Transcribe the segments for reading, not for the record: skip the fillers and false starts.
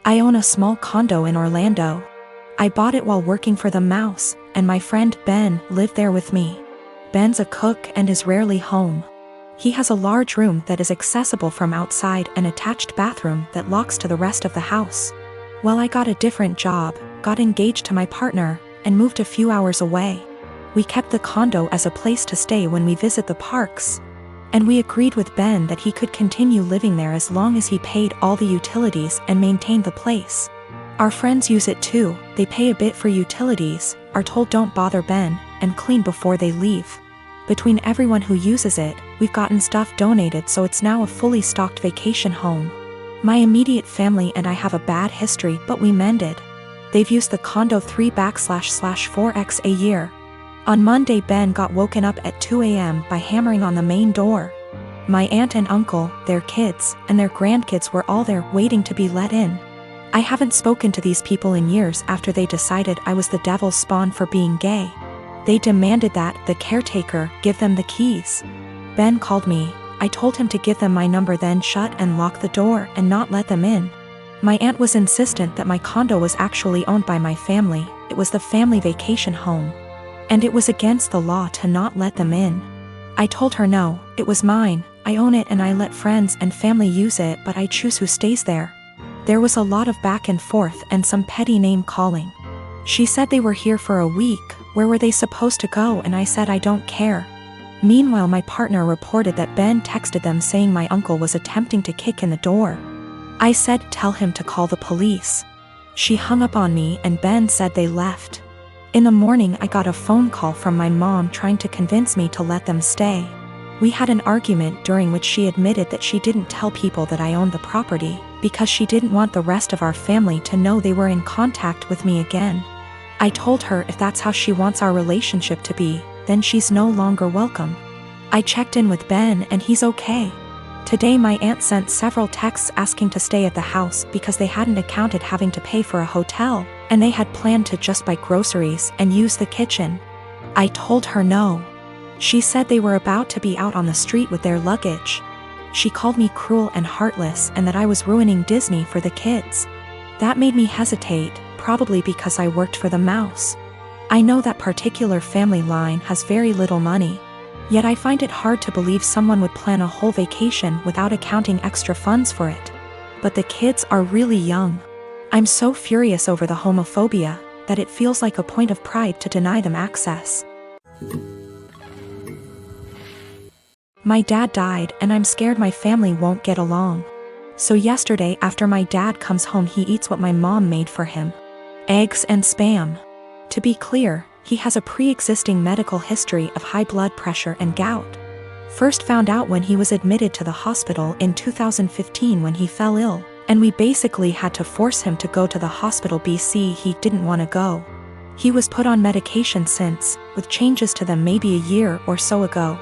I own a small condo in Orlando. I bought it while working for the Mouse, and my friend Ben lived there with me. Ben's a cook and is rarely home. He has a large room that is accessible from outside and attached bathroom that locks to the rest of the house. Well, I got a different job, got engaged to my partner, and moved a few hours away. We kept the condo as a place to stay when we visit the parks. And we agreed with Ben that he could continue living there as long as he paid all the utilities and maintained the place. Our friends use it too. They pay a bit for utilities, are told don't bother Ben, and clean before they leave. Between everyone who uses it, we've gotten stuff donated, so it's now a fully stocked vacation home. My immediate family and I have a bad history, but we mended. They've used the condo 3//4x a year. On Monday, Ben got woken up at 2 a.m. by hammering on the main door. My aunt and uncle, their kids, and their grandkids were all there waiting to be let in. I haven't spoken to these people in years after they decided I was the devil's spawn for being gay. They demanded that the caretaker give them the keys. Ben called me. I told him to give them my number, then shut and lock the door and not let them in. My aunt was insistent that my condo was actually owned by my family. It was the family vacation home. And it was against the law to not let them in. I told her no, it was mine, I own it and I let friends and family use it, but I choose who stays there. There was a lot of back and forth and some petty name calling. She said they were here for a week, where were they supposed to go, and I said I don't care. Meanwhile, my partner reported that Ben texted them saying my uncle was attempting to kick in the door. I said tell him to call the police. She hung up on me and Ben said they left. In the morning, I got a phone call from my mom trying to convince me to let them stay. We had an argument during which she admitted that she didn't tell people that I owned the property, because she didn't want the rest of our family to know they were in contact with me again. I told her if that's how she wants our relationship to be, then she's no longer welcome. I checked in with Ben and he's okay. Today my aunt sent several texts asking to stay at the house because they hadn't accounted having to pay for a hotel, and they had planned to just buy groceries and use the kitchen. I told her no. She said they were about to be out on the street with their luggage. She called me cruel and heartless and that I was ruining Disney for the kids. That made me hesitate, probably because I worked for the Mouse. I know that particular family line has very little money. Yet I find it hard to believe someone would plan a whole vacation without accounting extra funds for it. But the kids are really young. I'm so furious over the homophobia that it feels like a point of pride to deny them access. My dad died and I'm scared my family won't get along. So yesterday after my dad comes home, he eats what my mom made for him. Eggs and Spam. To be clear, he has a pre-existing medical history of high blood pressure and gout. First found out when he was admitted to the hospital in 2015 when he fell ill, and we basically had to force him to go to the hospital. He didn't want to go. He was put on medication since, with changes to them maybe a year or so ago.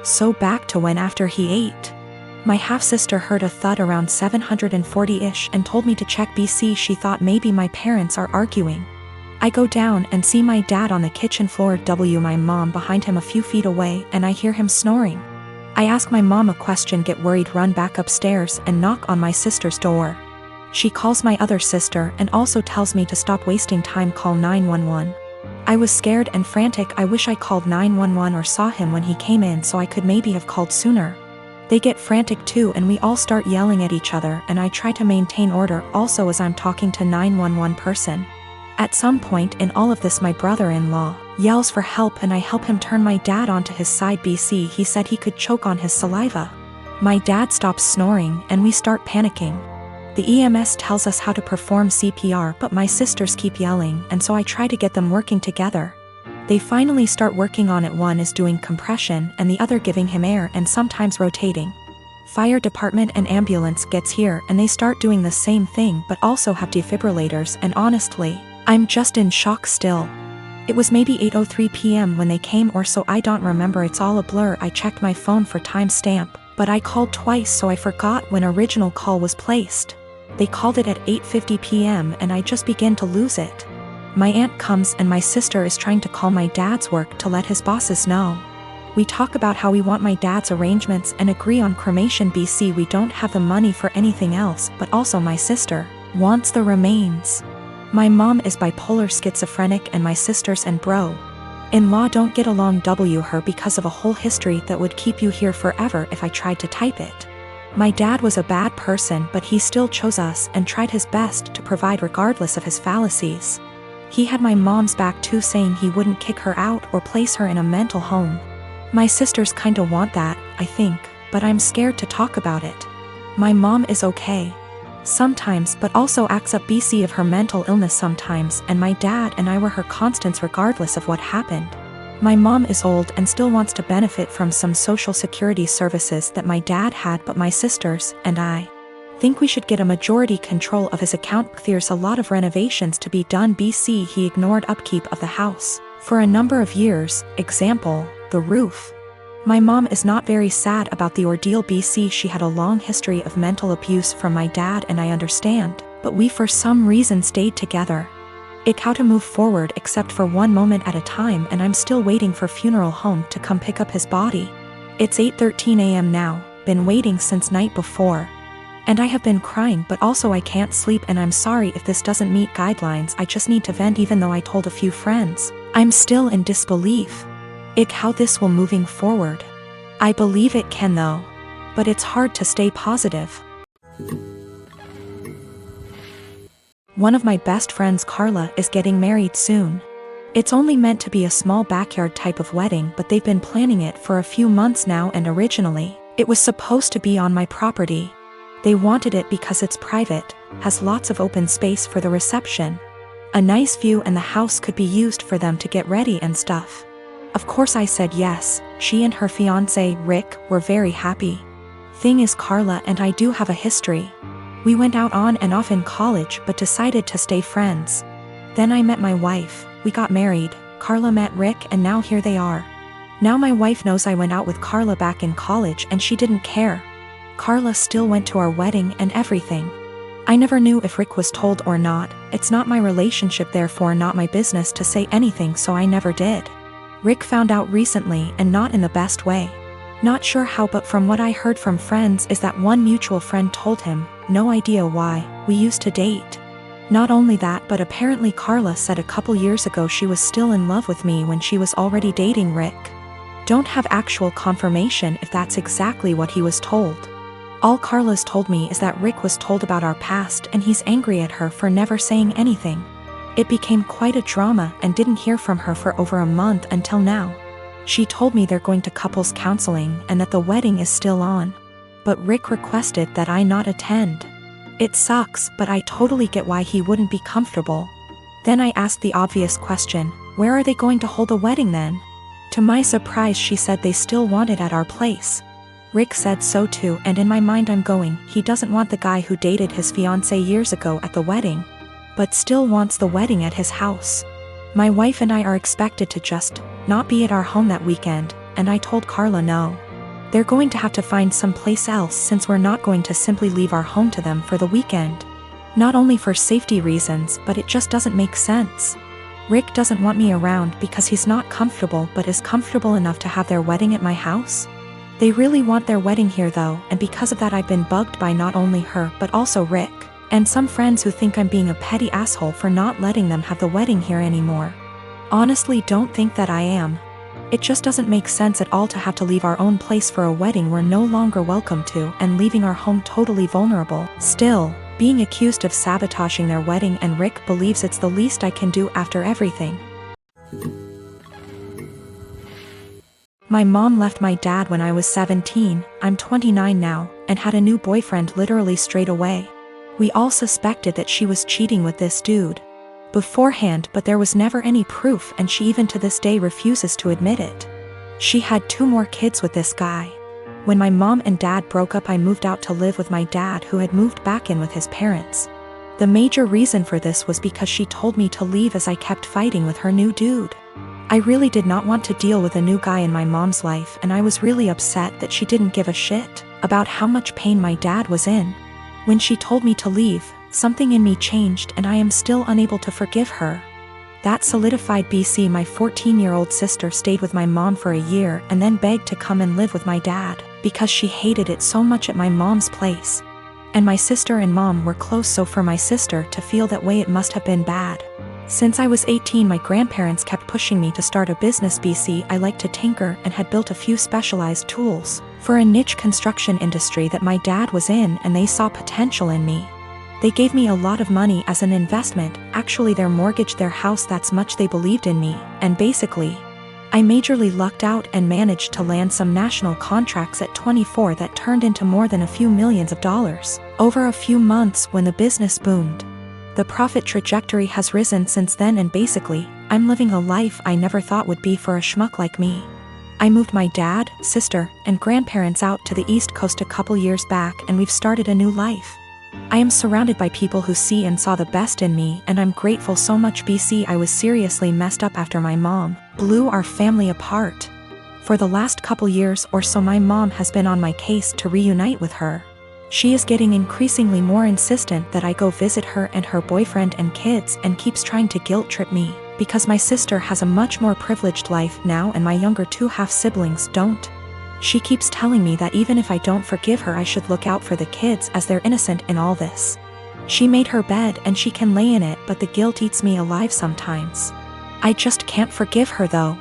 So back to when after he ate. My half-sister heard a thud around 740-ish and told me to check. She thought maybe my parents are arguing. I go down and see my dad on the kitchen floor, my mom behind him a few feet away, and I hear him snoring. I ask my mom a question, get worried, run back upstairs and knock on my sister's door. She calls my other sister and also tells me to stop wasting time, call 911. I was scared and frantic. I wish I called 911 or saw him when he came in so I could maybe have called sooner. They get frantic too and we all start yelling at each other, and I try to maintain order also as I'm talking to 911 person. At some point in all of this, my brother-in-law yells for help and I help him turn my dad onto his side. He said he could choke on his saliva. My dad stops snoring and we start panicking. The EMS tells us how to perform CPR, but my sisters keep yelling, and so I try to get them working together. They finally start working on it. One is doing compression and the other giving him air and sometimes rotating. Fire department and ambulance gets here and they start doing the same thing but also have defibrillators, and honestly, I'm just in shock still. It was maybe 8:03 p.m. when they came or so, I don't remember, it's all a blur. I checked my phone for timestamp, but I called twice so I forgot when original call was placed. They called it at 8:50 p.m. and I just began to lose it. My aunt comes and my sister is trying to call my dad's work to let his bosses know. We talk about how we want my dad's arrangements and agree on cremation. We don't have the money for anything else, but also my sister Wants the remains. My mom is bipolar schizophrenic and my sisters and bro-in-law don't get along her because of a whole history that would keep you here forever if I tried to type it. My dad was a bad person but he still chose us and tried his best to provide regardless of his fallacies. He had my mom's back too, saying he wouldn't kick her out or place her in a mental home. My sisters kinda want that, I think, but I'm scared to talk about it. My mom is okay sometimes but also acts up BC of her mental illness sometimes, and my dad and I were her constants regardless of what happened. My mom is old and still wants to benefit from some social security services that my dad had, but my sisters and I think we should get a majority control of his account. There's a lot of renovations to be done. BC he ignored upkeep of the house for a number of years, example, the roof. My mom is not very sad about the ordeal. BC she had a long history of mental abuse from my dad and I understand, but we for some reason stayed together. It how to move forward except for one moment at a time, and I'm still waiting for funeral home to come pick up his body. It's 8:13 a.m. now, been waiting since night before. And I have been crying but also I can't sleep, and I'm sorry if this doesn't meet guidelines. I just need to vent. Even though I told a few friends, I'm still in disbelief. How this will moving forward. I believe it can though. But it's hard to stay positive. One of my best friends, Carla, is getting married soon. It's only meant to be a small backyard type of wedding, but they've been planning it for a few months now, and originally, it was supposed to be on my property. They wanted it because it's private, has lots of open space for the reception, a nice view, and the house could be used for them to get ready and stuff. Of course I said yes. She and her fiancé, Rick, were very happy. Thing is, Carla and I do have a history. We went out on and off in college but decided to stay friends. Then I met my wife, we got married, Carla met Rick, and now here they are. Now my wife knows I went out with Carla back in college and she didn't care. Carla still went to our wedding and everything. I never knew if Rick was told or not. It's not my relationship, therefore not my business to say anything, so I never did. Rick found out recently and not in the best way. Not sure how, but from what I heard from friends is that one mutual friend told him, no idea why, we used to date. Not only that, but apparently Carla said a couple years ago she was still in love with me when she was already dating Rick. Don't have actual confirmation if that's exactly what he was told. All Carla's told me is that Rick was told about our past and he's angry at her for never saying anything. It became quite a drama and didn't hear from her for over a month until now. She told me they're going to couples counseling and that the wedding is still on. But Rick requested that I not attend. It sucks, but I totally get why he wouldn't be comfortable. Then I asked the obvious question, where are they going to hold the wedding then? To my surprise she said they still want it at our place. Rick said so too, and in my mind I'm going, he doesn't want the guy who dated his fiancée years ago at the wedding, but still wants the wedding at his house. My wife and I are expected to just not be at our home that weekend, and I told Carla no. They're going to have to find someplace else since we're not going to simply leave our home to them for the weekend. Not only for safety reasons, but it just doesn't make sense. Rick doesn't want me around because he's not comfortable, but is comfortable enough to have their wedding at my house. They really want their wedding here though, and because of that I've been bugged by not only her but also Rick, and some friends who think I'm being a petty asshole for not letting them have the wedding here anymore. Honestly, don't think that I am. It just doesn't make sense at all to have to leave our own place for a wedding we're no longer welcome to, and leaving our home totally vulnerable. Still, being accused of sabotaging their wedding, and Rick believes it's the least I can do after everything. My mom left my dad when I was 17, I'm 29 now, and had a new boyfriend literally straight away. We all suspected that she was cheating with this dude beforehand, but there was never any proof, and she even to this day refuses to admit it. She had 2 more kids with this guy. When my mom and dad broke up, I moved out to live with my dad, who had moved back in with his parents. The major reason for this was because she told me to leave as I kept fighting with her new dude. I really did not want to deal with a new guy in my mom's life, and I was really upset that she didn't give a shit about how much pain my dad was in. When she told me to leave, something in me changed, and I am still unable to forgive her. That solidified BC. My 14-year-old sister stayed with my mom for a year and then begged to come and live with my dad because she hated it so much at my mom's place. And my sister and mom were close, so for my sister to feel that way, it must have been bad. Since I was 18, my grandparents kept pushing me to start a business. I liked to tinker and had built a few specialized tools for a niche construction industry that my dad was in, and they saw potential in me. They gave me a lot of money as an investment. Actually, they mortgaged their house, that's much they believed in me, and basically, I majorly lucked out and managed to land some national contracts at 24 that turned into more than a few millions of dollars over a few months when the business boomed. The profit trajectory has risen since then, and basically, I'm living a life I never thought would be for a schmuck like me. I moved my dad, sister, and grandparents out to the East Coast a couple years back, and we've started a new life. I am surrounded by people who see and saw the best in me, and I'm grateful so much. I was seriously messed up after my mom blew our family apart. For the last couple years or so, my mom has been on my case to reunite with her. She is getting increasingly more insistent that I go visit her and her boyfriend and kids, and keeps trying to guilt trip me, because my sister has a much more privileged life now and my younger two half-siblings don't. She keeps telling me that even if I don't forgive her, I should look out for the kids as they're innocent in all this. She made her bed and she can lay in it, but the guilt eats me alive sometimes. I just can't forgive her though.